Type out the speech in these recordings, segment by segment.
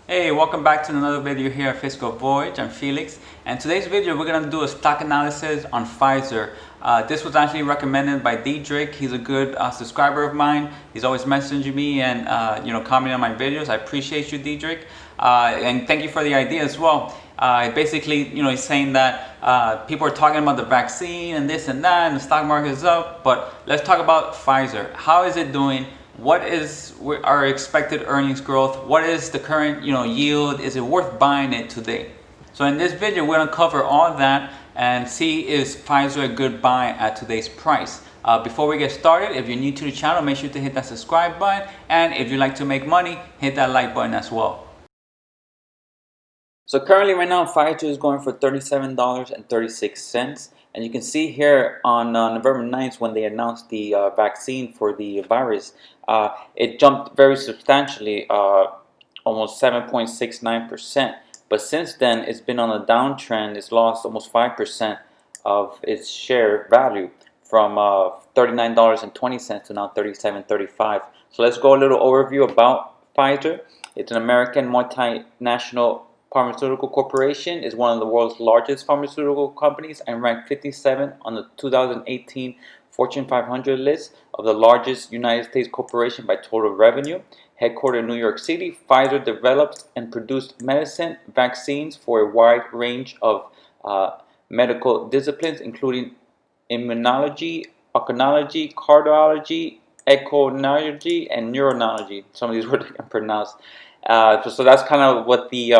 Hey, welcome back to another video here at FiscalVoyage. I'm Felix, and today's video we're gonna do a stock analysis on Pfizer. This was actually recommended by Diedrich. He's a good subscriber of mine. He's always messaging me and commenting on my videos. I appreciate you, Diedrich, and thank you for the idea as well. Basically, he's saying that people are talking about the vaccine and this and that, and the stock market is up. But let's talk about Pfizer. How is it doing? What is our expected earnings growth? What is the current yield? Is it worth buying it today? So in this video, we're gonna cover all that and see is Pfizer a good buy at today's price. Before we get started, if you're new to the channel, make sure to hit that subscribe button, and if you like to make money, hit that like button as well. So currently right now, Pfizer is going for $37.36. And you can see here on November 9th when they announced the vaccine for the virus, it jumped very substantially, almost 7.69%. But since then, it's been on a downtrend. It's lost almost 5% of its share value from $39.20 to now $37.35. So let's go a little overview about Pfizer. It's an American multinational pharmaceutical corporation, is one of the world's largest pharmaceutical companies and ranked 57 on the 2018 Fortune 500 list of the largest United States corporation by total revenue. Headquartered in New York City, Pfizer develops and produced medicine, vaccines for a wide range of medical disciplines, including immunology, oncology, cardiology, echoneurology, and neurology. Some of these words I can pronounce. So that's kind of what the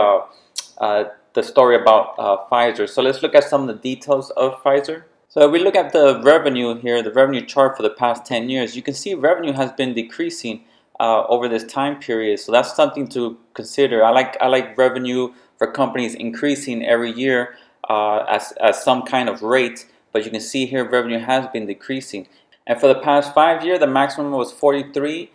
story about Pfizer. So let's look at some of the details of Pfizer. So if we look at the revenue here, the revenue chart for the past 10 years, you can see revenue has been decreasing over this time period. So that's something to consider. I like revenue for companies increasing every year at some kind of rate, but you can see here revenue has been decreasing. And for the past 5 years, the maximum was 43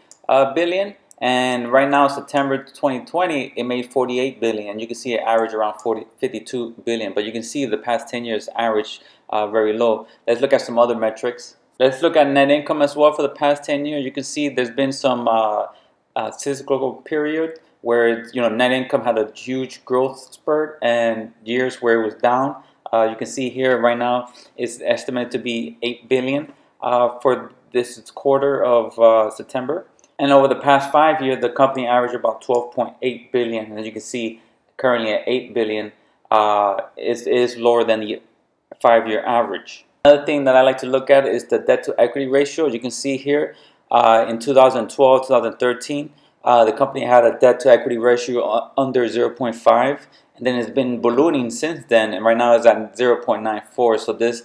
billion. And right now, September 2020, it made 48 billion. And you can see it average around 52 billion. But you can see the past 10 years average very low. Let's look at some other metrics. Let's look at net income as well for the past 10 years. You can see there's been some cyclical period where net income had a huge growth spurt and years where it was down. You can see here right now it's estimated to be 8 billion for this quarter of September. And over the past 5 years, the company averaged about 12.8 billion. As you can see, currently at 8 billion is lower than the 5-year average. Another thing that I like to look at is the debt to equity ratio. As you can see here, in 2012, 2013, the company had a debt to equity ratio under 0.5. And then it's been ballooning since then, and right now it's at 0.94. So this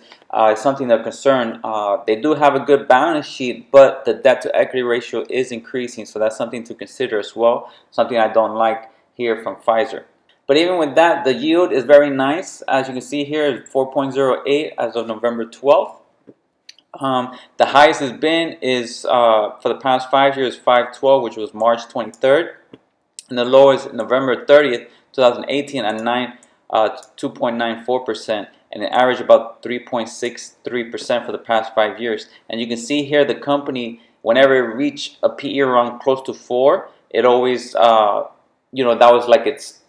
is something that concern. They do have a good balance sheet, but the debt to equity ratio is increasing. So that's something to consider as well. Something I don't like here from Pfizer. But even with that, the yield is very nice. As you can see here, 4.08 as of November 12th. The highest it's been is for the past 5 years, 5.12, which was March 23rd. And the lowest November 30th, 2018 at 2.94%, and it averaged about 3.63% for the past 5 years. And you can see here the company, whenever it reached a PE around close to 4, it always, that was like its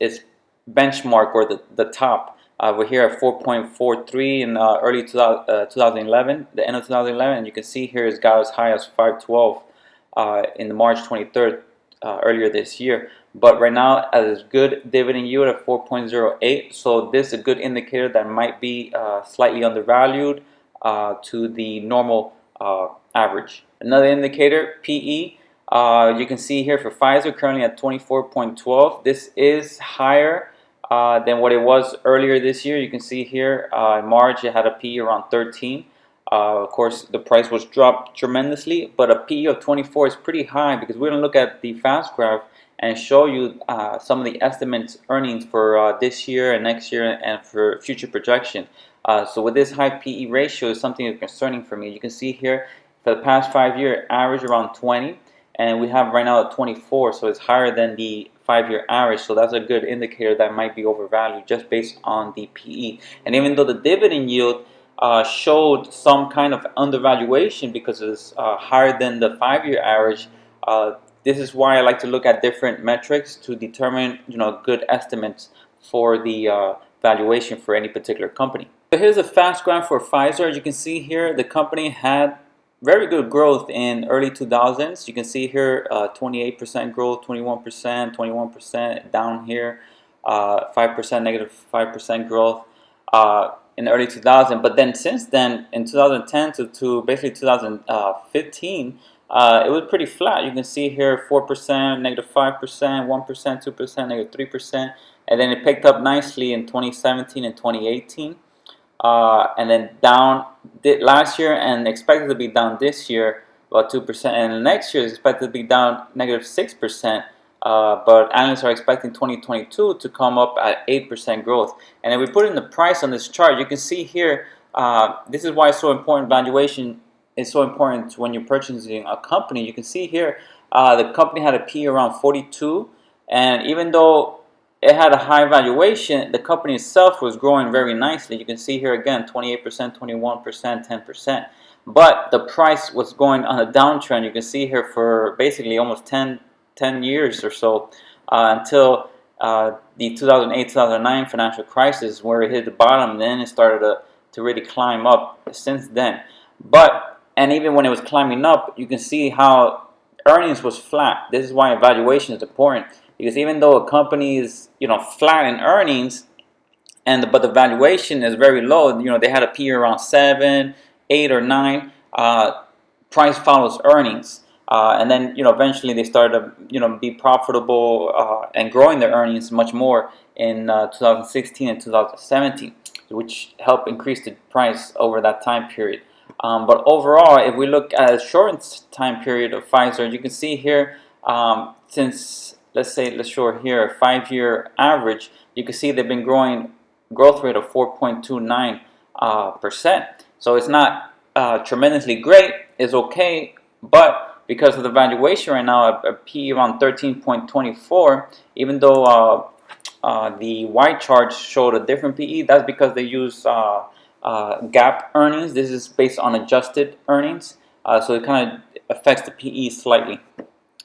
benchmark or the top. We're here at 4.43 in early 2011, the end of 2011, and you can see here it's got as high as 5.12 in the March 23rd earlier this year. But right now, as a good dividend yield of 4.08, so this is a good indicator that might be slightly undervalued to the normal average. Another indicator, PE, you can see here for Pfizer currently at 24.12. This is higher than what it was earlier this year. You can see here in March it had a PE around 13. Of course, the price was dropped tremendously, but a PE of 24 is pretty high because we're going to look at the fast graph and show you some of the estimates earnings for this year and next year and for future projection. So with this high PE ratio is something that's concerning for me. You can see here for the past 5 years average around 20, and we have right now at 24, so it's higher than the 5-year average. So that's a good indicator that might be overvalued just based on the PE. And even though the dividend yield showed some kind of undervaluation because it's higher than the 5-year average, this is why I like to look at different metrics to determine, good estimates for the valuation for any particular company. So here's a fast graph for Pfizer. As you can see here, the company had very good growth in early 2000s. You can see here 28% growth, 21%, 21% down here, 5% negative 5% growth in the early 2000s. But then since then, in 2010 to basically 2015, it was pretty flat. You can see here 4%, negative 5%, 1%, 2%, negative 3%. And then it picked up nicely in 2017 and 2018. And then down last year and expected to be down this year about 2%, and next year is expected to be down negative 6%. But analysts are expecting 2022 to come up at 8% growth. And if we put in the price on this chart, you can see here, this is why it's so important. Valuation is so important when you're purchasing a company. You can see here, the company had a P around 42, and even though it had a high valuation, the company itself was growing very nicely. You can see here again, 28%, 21%, 10%. But the price was going on a downtrend. You can see here for basically almost 10 years or so, until the 2008-2009 financial crisis, where it hit the bottom, and then it started to really climb up since then. And even when it was climbing up, you can see how earnings was flat. This is why evaluation is important. Because even though a company is, flat in earnings, but the valuation is very low, they had a P around 7, 8, or 9. Price follows earnings, and then eventually they started to be profitable and growing their earnings much more in 2016 and 2017, which helped increase the price over that time period. But overall, if we look at a short time period of Pfizer, you can see here since, let's show here a 5-year average, you can see they've been growing growth rate of 4.29%. So it's not tremendously great, it's okay, but because of the valuation right now, a P around 13.24, even though the Y chart showed a different PE, that's because they use GAAP earnings. This is based on adjusted earnings, so it kind of affects the PE slightly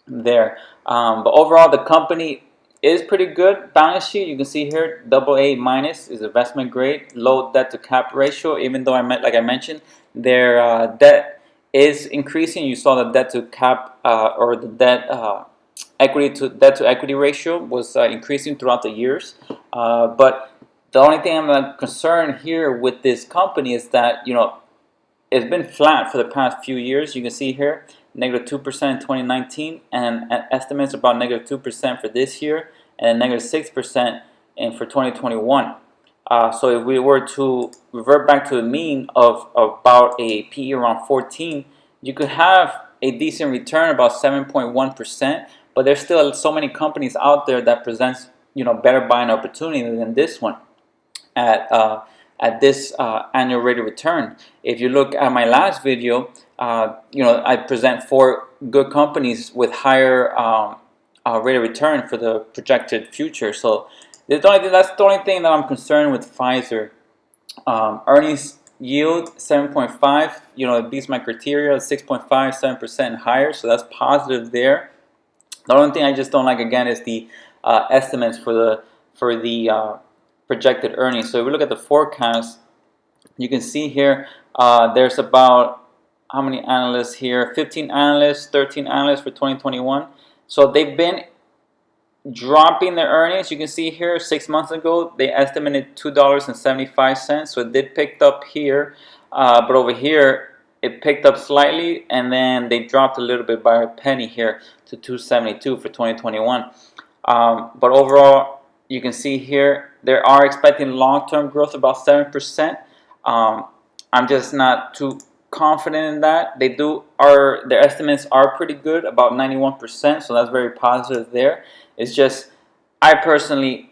there. But overall, the company is pretty good. Balance sheet, you can see here, AA minus is investment grade, low debt to cap ratio. Even though like I mentioned, their debt is increasing. You saw the debt to cap or the debt debt to equity ratio was increasing throughout the years. But the only thing I'm concerned here with this company is that it's been flat for the past few years. You can see here, negative 2% in 2019, and estimates about negative 2% for this year, and negative 6% for 2021. So if we were to revert back to the mean of about a PE around 14, you could have a decent return, about 7.1%. But there's still so many companies out there that presents better buying opportunity than this one at this annual rate of return. If you look at my last video, I present 4 good companies with higher rate of return for the projected future. So that's the only thing that I'm concerned with Pfizer. Earnings yield 7.5. It beats my criteria, 6.5, 7% higher. So that's positive there. The only thing I just don't like again is the estimates for the projected earnings. So if we look at the forecast, you can see here there's about how many analysts here? 15 analysts, 13 analysts for 2021. So they've been dropping their earnings. You can see here 6 months ago they estimated $2.75. So it did pick up here, but over here it picked up slightly, and then they dropped a little bit by a penny here to $2.72 for 2021. But overall, you can see here they are expecting long-term growth about 7%. I'm just not too confident in that. Their estimates are pretty good, about 91%, so that's very positive there. It's just I personally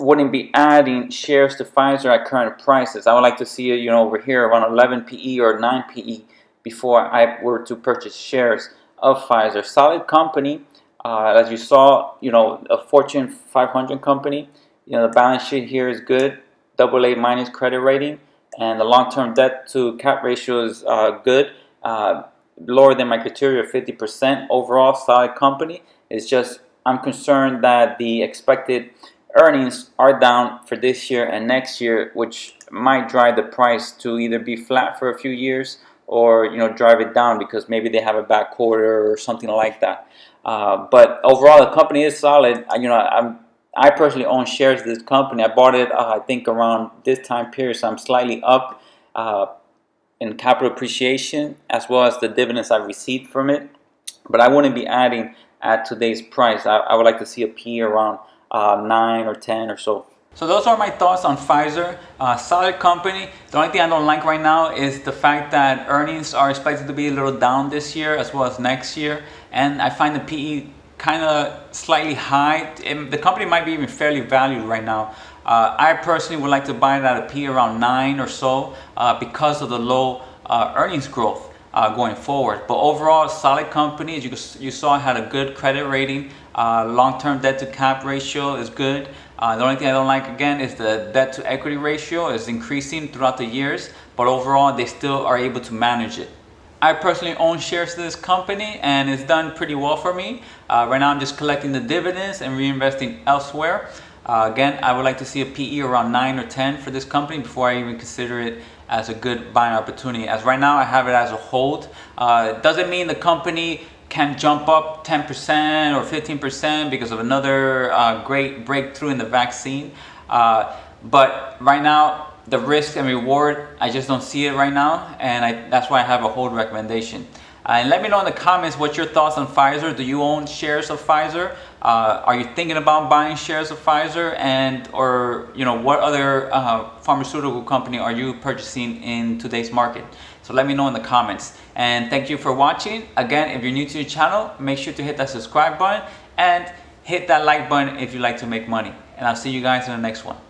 wouldn't be adding shares to Pfizer at current prices. I would like to see it, over here around 11 PE or 9 PE before I were to purchase shares of Pfizer. Solid company, as you saw, a Fortune 500 company. The balance sheet here is good, AA minus credit rating, and the long-term debt to cap ratio is good. lower than my criteria of 50%. Overall, solid company. It's just I'm concerned that the expected earnings are down for this year and next year, which might drive the price to either be flat for a few years or drive it down because maybe they have a bad quarter or something like that. But overall, the company is solid. I personally own shares of this company. I bought it I think around this time period, so I'm slightly up in capital appreciation as well as the dividends I've received from it. But I wouldn't be adding at today's price. I would like to see a P around 9 or 10 or so. So those are my thoughts on Pfizer. Solid company. The only thing I don't like right now is the fact that earnings are expected to be a little down this year as well as next year. And I find the PE kind of slightly high. The company might be even fairly valued right now. I personally would like to buy it at a P around 9 or so because of the low earnings growth going forward. But overall, solid company. As you saw, had a good credit rating. Long-term debt to cap ratio is good. The only thing I don't like again is the debt to equity ratio is increasing throughout the years, but overall they still are able to manage it. I personally own shares of this company and it's done pretty well for me. Right now I'm just collecting the dividends and reinvesting elsewhere. Again, I would like to see a PE around 9 or 10 for this company before I even consider it as a good buying opportunity. As right now I have it as a hold. It doesn't mean the company can jump up 10% or 15% because of another great breakthrough in the vaccine. But right now, the risk and reward, I just don't see it right now, and that's why I have a hold recommendation. And let me know in the comments what's your thoughts on Pfizer. Do you own shares of Pfizer? Are you thinking about buying shares of Pfizer? Or what other pharmaceutical company are you purchasing in today's market? So let me know in the comments. And thank you for watching. Again, if you're new to the channel, make sure to hit that subscribe button and hit that like button if you like to make money. And I'll see you guys in the next one.